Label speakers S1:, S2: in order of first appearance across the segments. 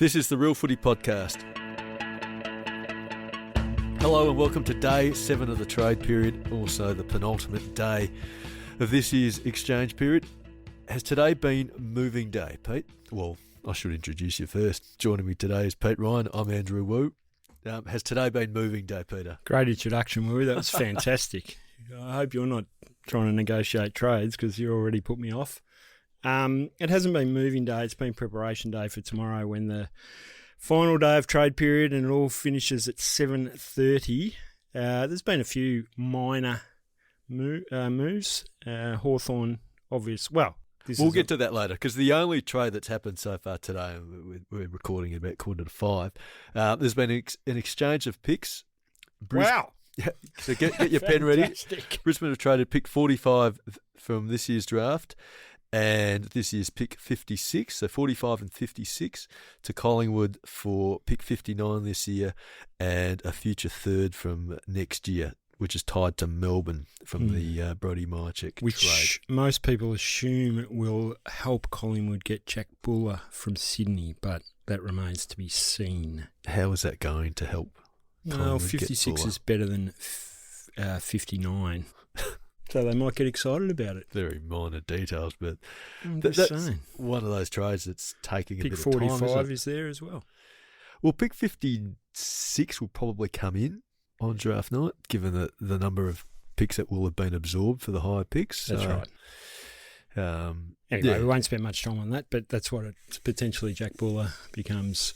S1: This is the Real Footy Podcast. Hello and welcome to day 7 of the trade period, also the penultimate day of this year's exchange period. Has today been moving day, Pete? Well, I should introduce you first. Joining me today is Pete Ryan. I'm Andrew Wu. Has today been moving day, Peter?
S2: Great introduction, Wu. That was fantastic. I hope you're not trying to negotiate trades because you already put me off. It hasn't been moving day. It's been preparation day for tomorrow when the final day of trade period and it all finishes at 7:30. There's been a few minor moves. Hawthorn, obvious. Well,
S1: we'll get to that later because the only trade that's happened so far today, we're recording at about 4:45, there's been an exchange of picks.
S2: Wow.
S1: So get your pen ready. Brisbane have traded pick 45 from this year's draft and this year's pick 56, so 45 and 56 to Collingwood for pick 59 this year and a future third from next year, which is tied to Melbourne from the Brodie Myercheck trade.
S2: Which most people assume will help Collingwood get Jack Buller from Sydney, but that remains to be seen.
S1: How is that going to help?
S2: Well, 56 is better than 59. So they might get excited about it.
S1: Very minor details, but
S2: that's
S1: one of those trades that's taking a bit of time.
S2: Pick 45 is there as well.
S1: Well, pick 56 will probably come in on draft night, given the number of picks that will have been absorbed for the higher picks.
S2: That's right. Anyway, we won't spend much time on that, but that's what it's potentially Jack Buller becomes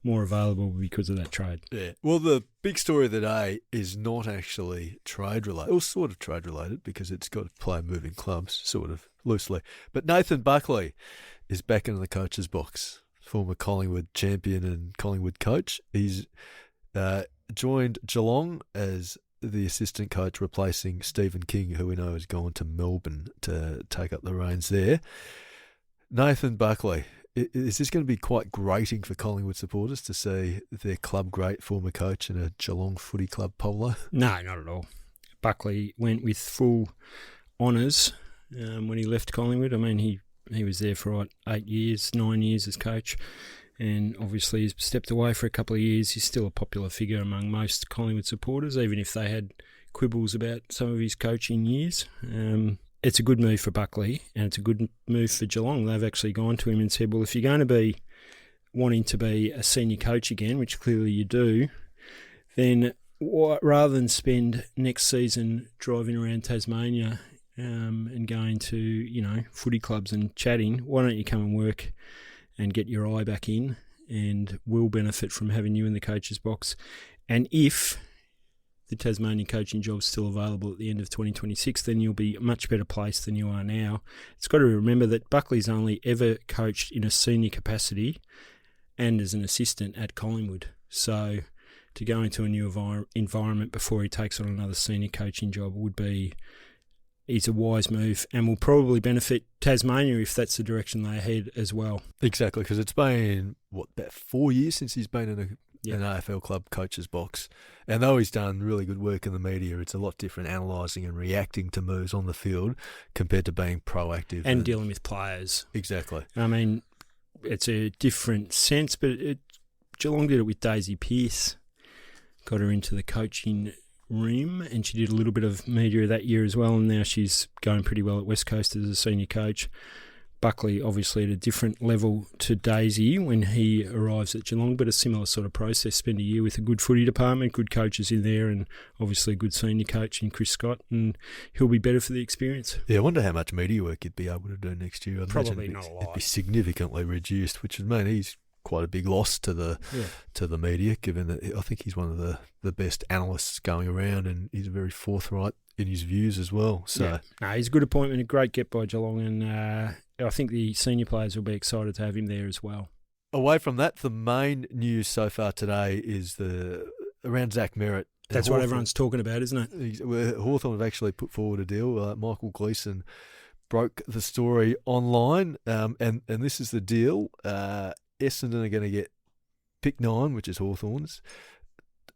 S2: more available because of that trade.
S1: Yeah. Well, the big story of the day is not actually trade-related. Or sort of trade-related because it's got to play moving clubs, sort of, loosely. But Nathan Buckley is back in the coach's box, former Collingwood champion and Collingwood coach. He's joined Geelong as the assistant coach, replacing Stephen King, who we know has gone to Melbourne to take up the reins there. Nathan Buckley, is this going to be quite grating for Collingwood supporters to see their club great former coach in a Geelong Footy Club polo?
S2: No, not at all. Buckley went with full honours when he left Collingwood. I mean, he was there for 9 years as coach, and obviously he's stepped away for a couple of years. He's still a popular figure among most Collingwood supporters, even if they had quibbles about some of his coaching years. It's a good move for Buckley and it's a good move for Geelong. They've actually gone to him and said, well, if you're going to be wanting to be a senior coach again, which clearly you do, then rather than spend next season driving around Tasmania and going to, footy clubs and chatting, why don't you come and work and get your eye back in, and we'll benefit from having you in the coach's box. And if the Tasmanian coaching job's still available at the end of 2026, then you'll be a much better place than you are now. It's got to remember that Buckley's only ever coached in a senior capacity and as an assistant at Collingwood. So to go into a new environment before he takes on another senior coaching job is a wise move and will probably benefit Tasmania if that's the direction they head as well.
S1: Exactly, because it's been, about 4 years since he's been in an AFL club coach's box. And though he's done really good work in the media, it's a lot different analysing and reacting to moves on the field compared to being proactive.
S2: And dealing with players.
S1: Exactly.
S2: I mean, it's a different sense, but Geelong did it with Daisy Pearce. Got her into the coaching room, and she did a little bit of media that year as well, and now she's going pretty well at West Coast as a senior coach. Buckley obviously at a different level to Daisy when he arrives at Geelong, but a similar sort of process. Spend a year with a good footy department, good coaches in there, and obviously a good senior coach in Chris Scott, and he'll be better for the experience.
S1: Yeah, I wonder how much media work he'd be able to do next year.
S2: Probably not a lot.
S1: It'd be significantly reduced, which would mean he's quite a big loss to the media, given that I think he's one of the best analysts going around, and he's very forthright in his views as well. So
S2: yeah. No, he's a good appointment, a great get by Geelong, and I think the senior players will be excited to have him there as well.
S1: Away from that, the main news so far today is around Zach Merrett.
S2: That's what everyone's talking about, isn't it?
S1: Hawthorn have actually put forward a deal. Michael Gleeson broke the story online, and this is the deal. Essendon are going to get pick 9, which is Hawthorn's,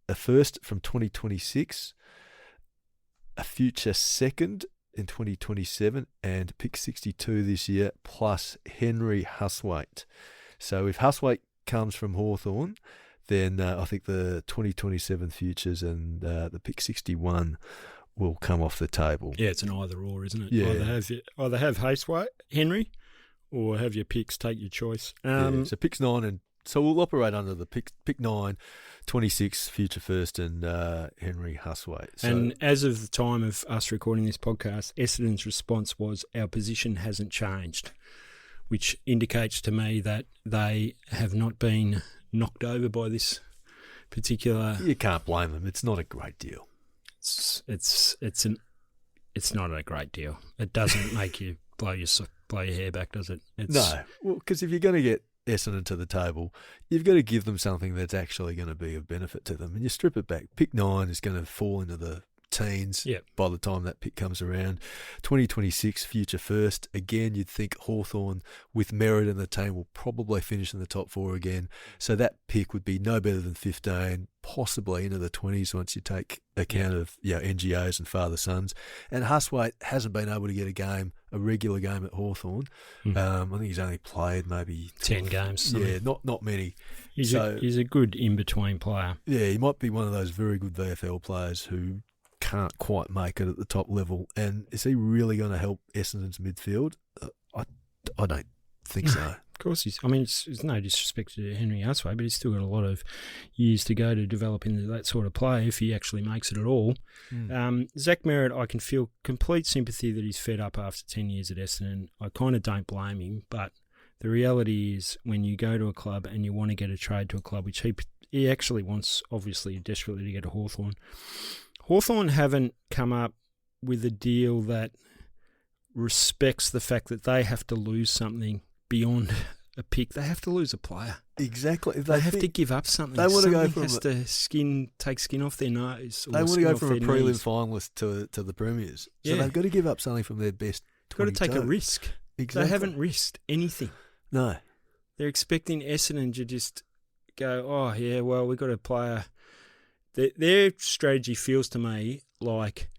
S1: a first from 2026, a future second in 2027, and pick 62 this year, plus Henry Huswaite. So if Huswaite comes from Hawthorn, then I think the 2027 futures and the pick 61 will come off the table.
S2: Yeah, it's an either-or, isn't it?
S1: Yeah.
S2: Either have Hasteway, Henry, or have your picks, take your choice.
S1: So picks 9 and... So we'll operate under the pick 9, 26, future first, and Henry Hasteway. So,
S2: and as of the time of us recording this podcast, Essendon's response was, our position hasn't changed, which indicates to me that they have not been knocked over by this particular...
S1: You can't blame them. It's not a great deal.
S2: It's not a great deal. It doesn't make you blow your hair back, does it?
S1: No. Well, because if you're going to get Essendon to the table, you've got to give them something that's actually going to be of benefit to them. And you strip it back. Pick 9 is going to fall into the teens by the time that pick comes around. 2026 future first. Again, you'd think Hawthorn with Merritt in the team will probably finish in the top 4 again. So that pick would be no better than 15, possibly into the 20s once you take account of NGOs and father-sons. And Hasteway hasn't been able to get a regular game at Hawthorn. I think he's only played maybe
S2: 10 games.
S1: Yeah, not many.
S2: He's a good in-between player.
S1: Yeah, he might be one of those very good VFL players who can't quite make it at the top level. And is he really going to help Essendon's midfield? I don't think so.
S2: Of course he's... I mean, it's no disrespect to Henry Hasteway, but he's still got a lot of years to go to develop into that sort of play if he actually makes it at all. Zach Merrett, I can feel complete sympathy that he's fed up after 10 years at Essendon. I kind of don't blame him, but the reality is when you go to a club and you want to get a trade to a club, which he actually wants, obviously, desperately to get a Hawthorn. Hawthorn haven't come up with a deal that respects the fact that they have to lose something beyond a pick. They have to lose a player.
S1: Exactly.
S2: They have to give up something.
S1: They want to go
S2: from has to take skin off their nose.
S1: They want to go from a prelim finalist to the premiers. So they've got to give up something from their best 22.
S2: Got to take a risk.
S1: Exactly.
S2: They haven't risked anything.
S1: No.
S2: They're expecting Essendon to just go, oh, yeah, well, we've got a player. Their strategy feels to me like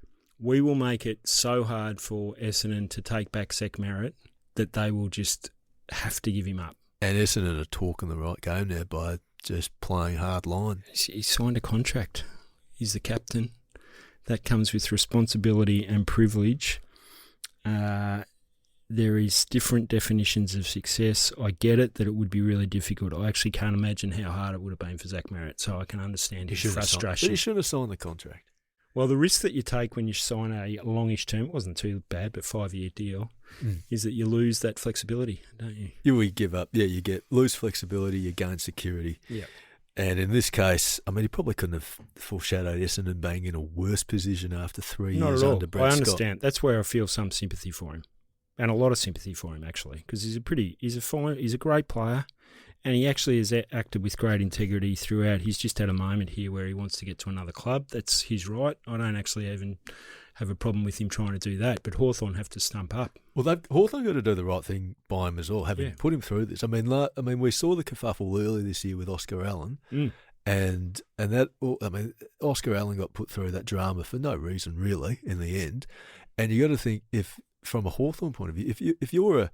S2: we will make it so hard for Essendon to take back Zach Merrett that they will just have to give him up.
S1: And Essendon are talking the right game now by just playing hard line.
S2: He signed a contract. He's the captain. That comes with responsibility and privilege. There is different definitions of success. I get it that it would be really difficult. I actually can't imagine how hard it would have been for Zach Merrett, so I can understand his frustration.
S1: But he should have signed the contract.
S2: Well, the risk that you take when you sign a longish term, it wasn't too bad, but 5-year deal, is that you lose that flexibility, don't you?
S1: You give up. Yeah, you lose flexibility, you gain security.
S2: Yeah.
S1: And in this case, I mean, he probably couldn't have foreshadowed Essendon being in a worse position after 3 years under Brett Scott.
S2: I understand. That's where I feel some sympathy for him. And a lot of sympathy for him, actually, because he's a great player, and he actually has acted with great integrity throughout. He's just had a moment here where he wants to get to another club. That's his right. I don't actually even have a problem with him trying to do that, but Hawthorn have to stump up.
S1: Well, Hawthorn got to do the right thing by him as well, having put him through this. I mean, we saw the kerfuffle earlier this year with Oscar Allen, and that. I mean, Oscar Allen got put through that drama for no reason, really, in the end. And you got to think from a Hawthorn point of view, if you're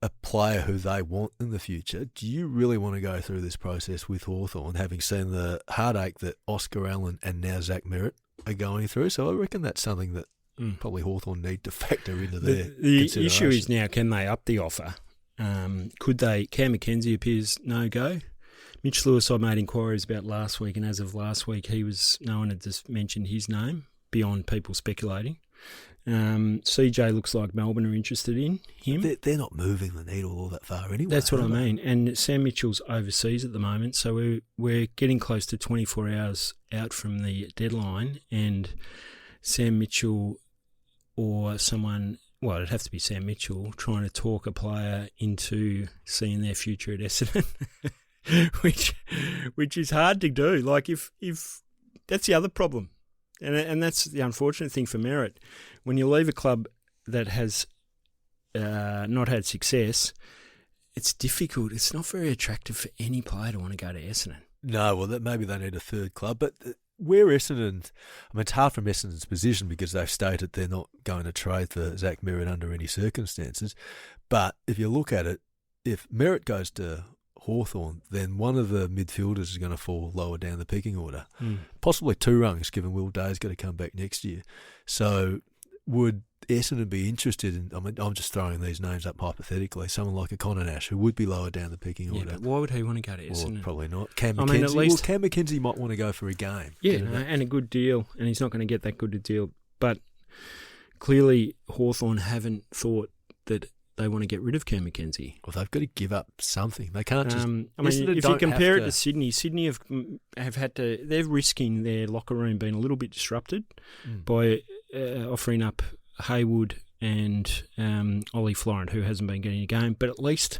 S1: a player who they want in the future, do you really want to go through this process with Hawthorn, having seen the heartache that Oscar Allen and now Zach Merrett are going through? So I reckon that's something that probably Hawthorn need to factor into their
S2: The issue is now, can they up the offer? Could they? Cam McKenzie appears no-go. Mitch Lewis, I made inquiries about last week, and as of last week, no one had just mentioned his name beyond people speculating. CJ looks like Melbourne are interested in him.
S1: They're not moving the needle all that far anyway.
S2: That's what I mean. And Sam Mitchell's overseas at the moment, so we're getting close to 24 hours out from the deadline, and Sam Mitchell or someone, well, it'd have to be Sam Mitchell, trying to talk a player into seeing their future at Essendon, which is hard to do. Like if that's the other problem. And that's the unfortunate thing for Merritt. When you leave a club that has not had success, it's difficult. It's not very attractive for any player to want to go to Essendon.
S1: No, well, maybe they need a third club. But where Essendon, I mean, it's hard from Essendon's position because they've stated they're not going to trade for Zach Merrett under any circumstances. But if you look at it, if Merrett goes to Hawthorn, then one of the midfielders is going to fall lower down the pecking order. Possibly 2 rungs, given Will Day's got to come back next year. So would Essendon be interested in, I mean, I'm just throwing these names up hypothetically, someone like a Connor Nash, who would be lower down the pecking order?
S2: But why would he want to go to Essendon?
S1: Well, probably not. Cam McKenzie, Cam McKenzie might want to go for a game.
S2: Yeah, and a good deal, and he's not going to get that good a deal. But clearly Hawthorn haven't thought that they want to get rid of Cam McKenzie.
S1: Well, they've got to give up something. They can't just...
S2: I mean, if you compare it to Sydney, Sydney have had to... They're risking their locker room being a little bit disrupted by offering up Haywood and Ollie Florent, who hasn't been getting a game. But at least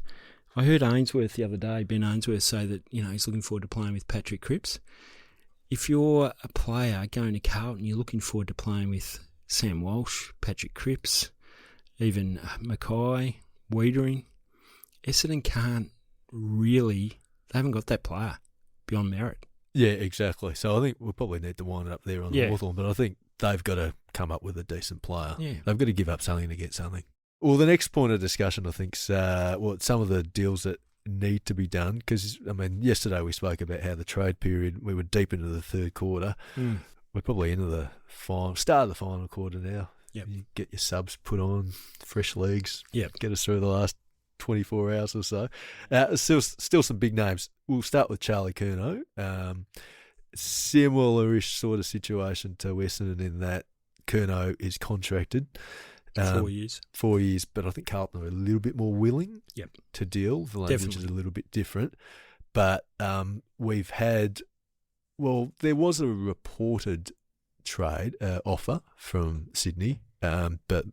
S2: I heard Ainsworth the other day, Ben Ainsworth, say that he's looking forward to playing with Patrick Cripps. If you're a player going to Carlton, you're looking forward to playing with Sam Walsh, Patrick Cripps, even Mackay, Wiedering. Essendon can't really... They haven't got that player beyond Merritt.
S1: Yeah, exactly. So I think we'll probably need to wind it up there on the Hawthorn, but I think they've got to come up with a decent player.
S2: Yeah.
S1: They've got to give up something to get something. Well, the next point of discussion, I think, is some of the deals that need to be done, because, I mean, yesterday we spoke about how the trade period, we were deep into the third quarter. We're probably into the start of the final quarter now.
S2: Yep.
S1: You get your subs put on, fresh legs.
S2: Yep.
S1: Get us through the last 24 hours or so. Still some big names. We'll start with Charlie Curnow. Similar-ish sort of situation to Essendon in that Curnow is contracted.
S2: 4 years.
S1: 4 years, but I think Carlton are a little bit more willing to deal. The language is a little bit different. But we've had... Well, there was a reported trade offer from Sydney, but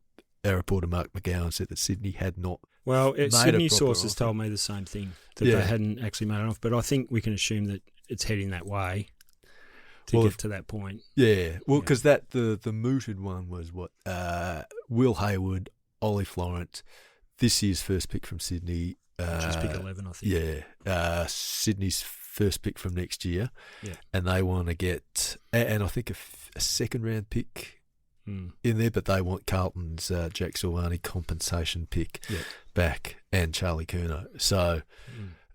S1: our reporter Mark McGowan said that Sydney had not.
S2: Well, Sydney sources
S1: offer.
S2: Told me the same thing, that they hadn't actually made an offer. But I think we can assume that it's heading that way to get to that point.
S1: Yeah, well, because the mooted one was what Will Haywood, Ollie Florent, this year's first pick from Sydney.
S2: Which is pick 11, I think.
S1: Yeah, Sydney's first pick from next year, and they want to get, and I think a second round pick in there, but they want Carlton's Jack Silvani compensation pick back and Charlie Curnow. So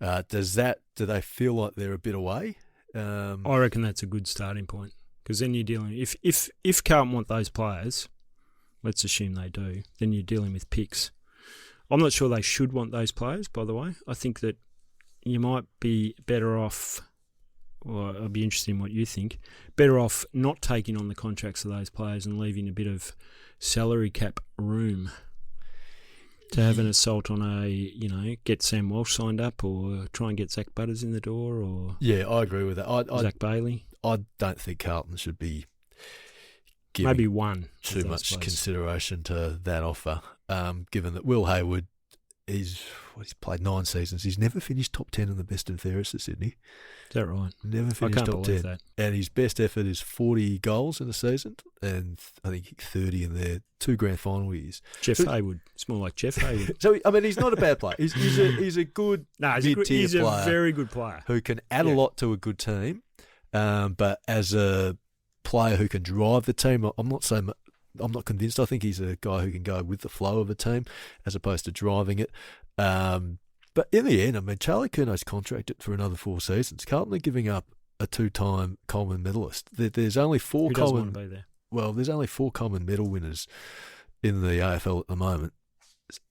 S1: do they feel like they're a bit away?
S2: I reckon that's a good starting point, because then you're dealing, if Carlton want those players, let's assume they do, then you're dealing with picks. I'm not sure they should want those players, by the way. I think that you might be better off, or I'd be interested in what you think, better off not taking on the contracts of those players and leaving a bit of salary cap room to have an assault on get Sam Walsh signed up, or try and get Zach Butters in the door, or... Yeah,
S1: I agree with that.
S2: Zach Bailey.
S1: I don't think Carlton should be giving
S2: maybe one
S1: too much consideration to that offer, given that Will Haywood, he's played 9 seasons. He's never finished top 10 in the best and fairest at Sydney.
S2: Is that right?
S1: Never finished top 10.
S2: That.
S1: And his best effort is 40 goals in a season, and I think 30 in their 2 grand final years.
S2: Haywood. It's more like Jeff Haywood.
S1: So, I mean, he's not a bad player. He's a good mid-tier player.
S2: He's a very good player.
S1: Who can add a lot to a good team, but as a player who can drive the team, I'm not convinced. I think he's a guy who can go with the flow of a team as opposed to driving it. But in the end, I mean, Charlie Curnow's contracted for another 4 seasons. Carlton are giving up a 2-time Coleman medalist. There's only 4
S2: Who doesn't want to be there?
S1: Well, there's only 4 Coleman medal winners in the AFL at the moment,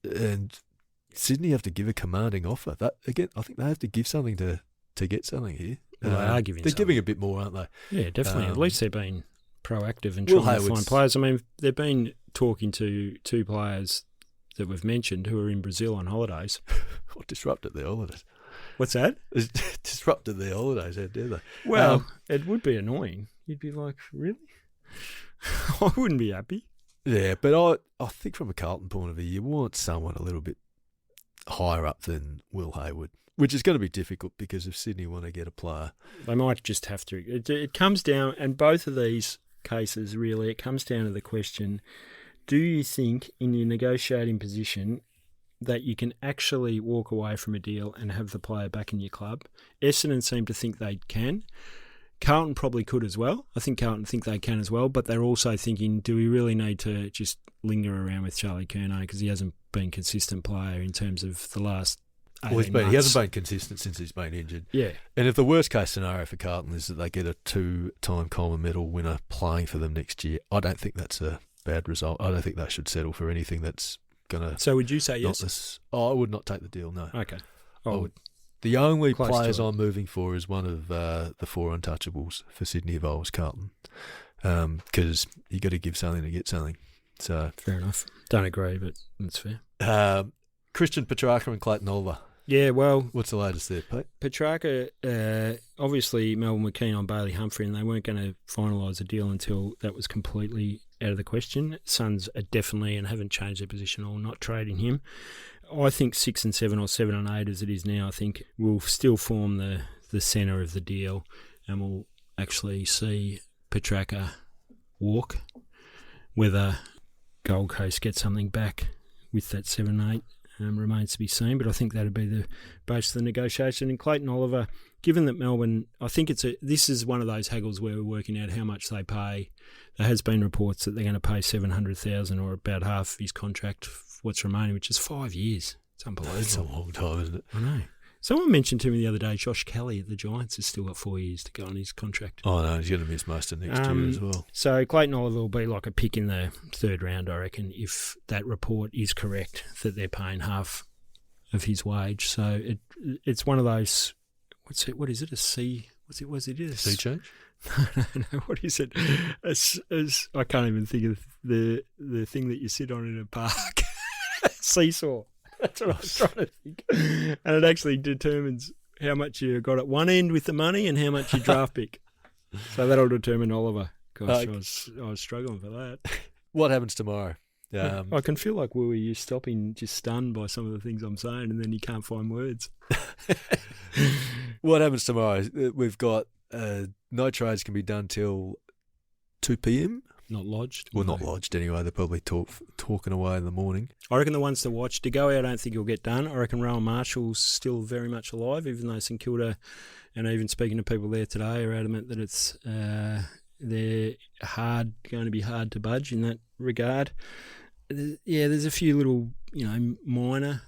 S1: and Sydney have to give a commanding offer. That again, I think they have to give something to get something here.
S2: Well, they are giving.
S1: They're giving a bit more, aren't they?
S2: Yeah, definitely. At least they're being proactive and trying to find players. I mean, they've been talking to 2 players that we've mentioned who are in Brazil on holidays.
S1: Disrupted their holidays.
S2: What's that?
S1: Disrupted their holidays, how dare they?
S2: Well, it would be annoying. You'd be like, really? I wouldn't be happy.
S1: Yeah, but I think from a Carlton point of view, you want someone a little bit higher up than Will Haywood, which is going to be difficult because if Sydney want to get a player,
S2: they might just have to. It comes down, and both of these cases really, it comes down to the question: do you think in your negotiating position that you can actually walk away from a deal and have the player back in your club? Essendon seem to think they can. Carlton probably could as well. I think Carlton think they can as well, but they're also thinking, do we really need to just linger around with Charlie Curnow because he hasn't been a consistent player in terms of the last
S1: Well, he hasn't been consistent since he's been injured.
S2: Yeah.
S1: And if the worst case scenario for Carlton is that they get a 2-time Coleman medal winner playing for them next year, I don't think that's a bad result. I don't think they should settle for anything that's going to...
S2: So would you say yes?
S1: I would not take the deal, no.
S2: Okay.
S1: The only players I'm moving for is one of the 4 untouchables for Sydney if I was Carlton, because you got to give something to get something. So
S2: fair enough. Don't agree, but that's fair.
S1: Christian Petracca and Clayton Oliver.
S2: Yeah, well...
S1: What's the latest there, Pete?
S2: Petracca, obviously Melbourne were keen on Bailey Humphrey and they weren't going to finalise a deal until that was completely out of the question. Suns are definitely, and haven't changed their position or not trading him. I think 6 and 7 or 7 and 8 as it is now, I think will still form the centre of the deal, and we'll actually see Petracca walk. Whether Gold Coast gets something back with that 7-8 remains to be seen, but I think that would be the base of the negotiation. And Clayton Oliver, given that Melbourne, I think this is one of those haggles where we're working out how much they pay. There has been reports that they're going to pay $700,000 or about half of his contract for what's remaining, which is 5 years. It's unbelievable.
S1: That's a long time, isn't it?
S2: I know. Someone mentioned to me the other day, Josh Kelly at the Giants has still got 4 years to go on his contract.
S1: Oh, no, he's going to miss most of next year as well.
S2: So Clayton Oliver will be like a pick in the 3rd round, I reckon, if that report is correct, that they're paying half of his wage. So it's one of those, what is it, a C? Was it a
S1: sea change?
S2: No, what is it? I can't even think of the thing that you sit on in a park. Seesaw. That's what I was trying to think. And it actually determines how much you got at one end with the money and how much you draft pick. So that'll determine Oliver. Gosh, I was struggling for that.
S1: What happens tomorrow?
S2: I can feel like Wooey, you're stopping just stunned by some of the things I'm saying, and then you can't find words.
S1: What happens tomorrow? We've got no trades can be done till 2 p.m.
S2: Not lodged.
S1: Well, not lodged anyway. They're probably talking away in the morning.
S2: I reckon the ones to watch, De Goey, I don't think he'll get done. I reckon Rowan Marshall's still very much alive, even though St Kilda, and even speaking to people there today, are adamant that it's they're going to be hard to budge in that regard. Yeah, there's a few little, minor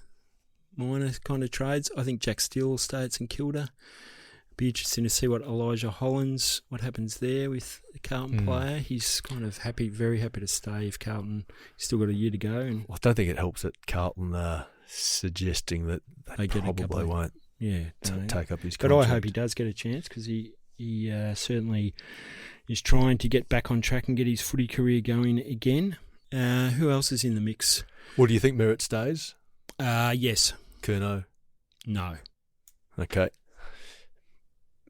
S2: kind of trades. I think Jack Steele will stay at St Kilda. Be interesting to see what Elijah Hollands, what happens there with the Carlton player. He's kind of very happy to stay if Carlton still got a year to go. And
S1: I don't think it helps that Carlton suggesting that they probably won't take up his contract.
S2: But I hope he does get a chance, because he certainly is trying to get back on track and get his footy career going again. Who else is in the mix?
S1: Well, do you think Merrett stays?
S2: Yes.
S1: Curnow?
S2: No.
S1: Okay.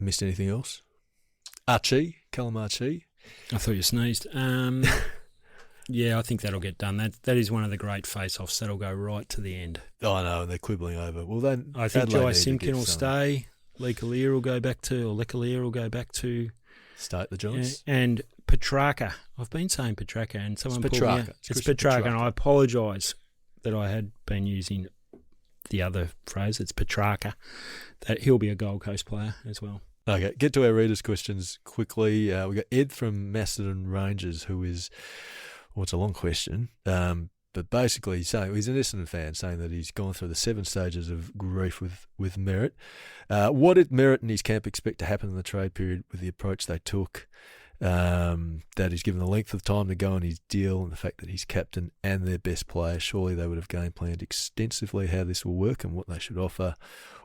S1: Missed anything else? Callum Archie.
S2: I thought you sneezed. Yeah, I think that'll get done. That is one of the great face-offs that'll go right to the end.
S1: Oh, I know, they're quibbling over. Well, then
S2: I think Jai Simpkin will stay. Lecalier will go back to
S1: stay at the Giants.
S2: And Petracca. I've been saying Petracca, and someone
S1: it's
S2: pulled
S1: Petracca.
S2: me out. It's Petracca, and I apologise that I had been using the other phrase. It's Petracca. That he'll be a Gold Coast player as well.
S1: Okay, get to our readers' questions quickly. We got Ed from Macedon Rangers, who is, well, it's a long question, but basically he's an Essendon fan, saying that he's gone through the 7 stages of grief with Merrett. What did Merrett and his camp expect to happen in the trade period with the approach they took? That he's given the length of time to go on his deal and the fact that he's captain and their best player. Surely they would have game planned extensively how this will work and what they should offer.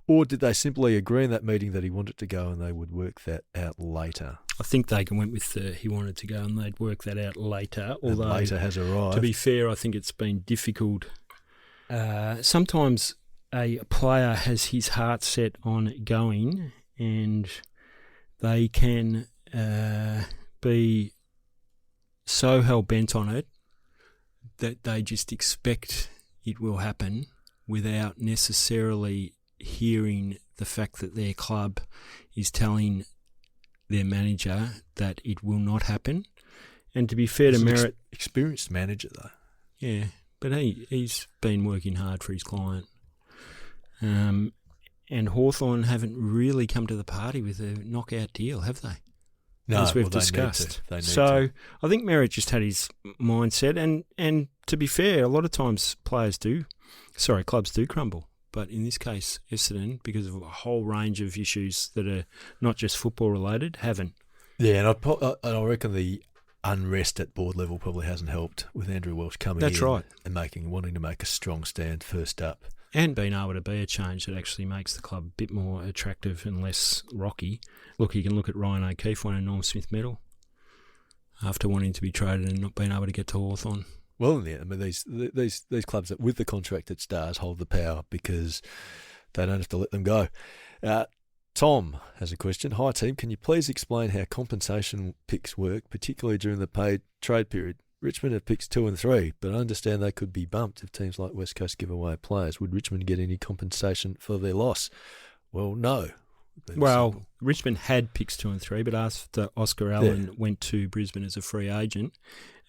S1: Or did they simply agree in that meeting that he wanted to go and they would work that out later?
S2: I think they went with he wanted to go and they'd work that out later. Although,
S1: later has arrived.
S2: To be fair, I think it's been difficult. Sometimes a player has his heart set on going, and they can be so hell-bent on it that they just expect it will happen without necessarily hearing the fact that their club is telling their manager that it will not happen. And to be fair to Merrett...
S1: Experienced manager, though.
S2: Yeah, but he's been working hard for his client. And Hawthorn haven't really come to the party with a knockout deal, have they?
S1: No,
S2: as we've discussed.
S1: They need
S2: so
S1: to.
S2: I think Merrett just had his mindset, and to be fair, a lot of times clubs do crumble. but in this case, Essendon, because of a whole range of issues that are not just football related, haven't.
S1: Yeah, and I reckon the unrest at board level probably hasn't helped with Andrew Welsh coming in.
S2: That's right.
S1: And wanting to make a strong stand first up.
S2: And being able to be a change that actually makes the club a bit more attractive and less rocky. Look, you can look at Ryan O'Keefe winning a Norm Smith medal after wanting to be traded and not being able to get to Hawthorn.
S1: Well, yeah, I mean, these clubs that with the contracted stars hold the power because they don't have to let them go. Tom has a question. Hi, team. Can you please explain how compensation picks work, particularly during the paid trade period? Richmond have picks 2 and 3, but I understand they could be bumped if teams like West Coast give away players. Would Richmond get any compensation for their loss? Well, no.
S2: Well, Richmond had picks 2 and 3, but after Oscar Allen went to Brisbane as a free agent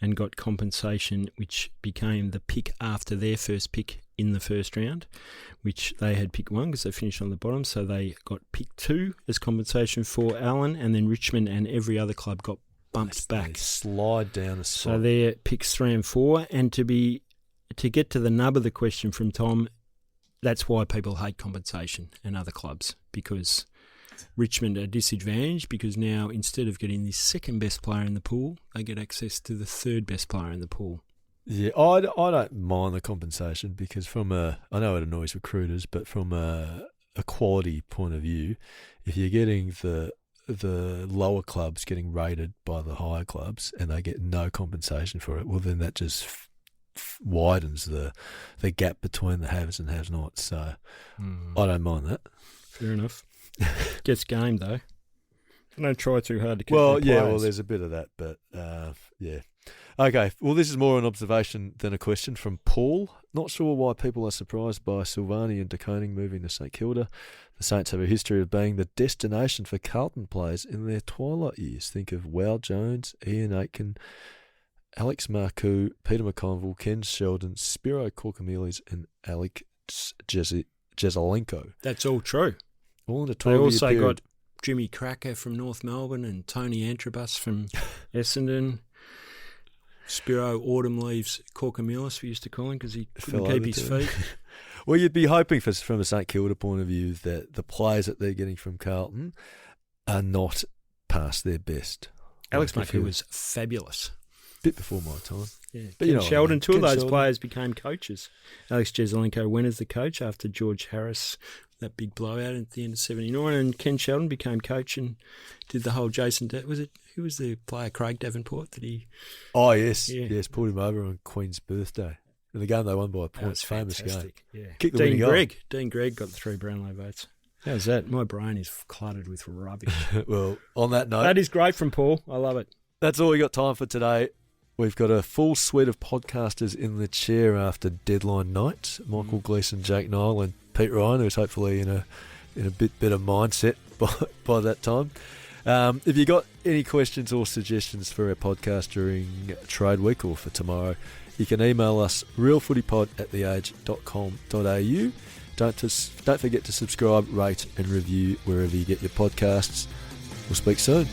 S2: and got compensation, which became the pick after their first pick in the first round, which they had pick 1 because they finished on the bottom, so they got pick 2 as compensation for Allen, and then Richmond and every other club got bumped back.
S1: They slide down a spot.
S2: So they're picks 3 and 4, and to get to the nub of the question from Tom, that's why people hate compensation and other clubs, because Richmond are disadvantaged because now instead of getting the second best player in the pool, they get access to the third best player in the pool.
S1: Yeah, I don't mind the compensation because I know it annoys recruiters, but from a quality point of view, if you're getting the lower clubs getting rated by the higher clubs and they get no compensation for it, well then that just widens the gap between the haves and have-nots. So I don't mind that.
S2: Fair enough. Gets game though. Don't try too hard to keep
S1: Well,
S2: their players.
S1: yeah, well there's a bit of that, but yeah. Okay, well this is more an observation than a question from Paul. Not sure why people are surprised by Silvani and De Koning moving to St Kilda. The Saints have a history of being the destination for Carlton players in their twilight years. Think of Wal Jones, Ian Aitken, Alex Marcoux, Peter McConville, Ken Sheldon, Spiro Korkamilis and Alex Jezelenko.
S2: That's all true.
S1: All in a 12-year
S2: They also
S1: period.
S2: got Jimmy Cracker from North Melbourne and Tony Antrobus from Essendon. Spiro Autumn Leaves Korkamilis, we used to call him, because he couldn't keep his feet.
S1: Well, you'd be hoping from a St Kilda point of view that the players that they're getting from Carlton are not past their best.
S2: Alex Marcoux was fabulous.
S1: Bit before my time.
S2: Yeah.
S1: But
S2: Ken Sheldon, two of those
S1: Sheldon.
S2: players became coaches. Alex Jezelenko went as the coach after George Harris, that big blowout at the end of 79, and Ken Sheldon became coach and did the whole who was the player, Craig Davenport, that he...
S1: Oh, yes.
S2: Yeah.
S1: Yes, pulled him over on Queen's birthday. In the game they won by a
S2: That
S1: point.
S2: was
S1: Famous
S2: fantastic.
S1: game.
S2: Yeah.
S1: Kicked the winning goal.
S2: Dean Gregg got the 3 Brownlow votes. How's that? My brain is cluttered with rubbish.
S1: Well, on that note...
S2: That is great from Paul. I love it.
S1: That's all we got time for today. We've got a full suite of podcasters in the chair after deadline night. Michael Gleeson, Jake Nile and Pete Ryan, who's hopefully in a bit better mindset by that time. If you got any questions or suggestions for our podcast during trade week or for tomorrow, you can email us realfootypod@theage.com.au. Don't forget to subscribe, rate and review wherever you get your podcasts. We'll speak soon.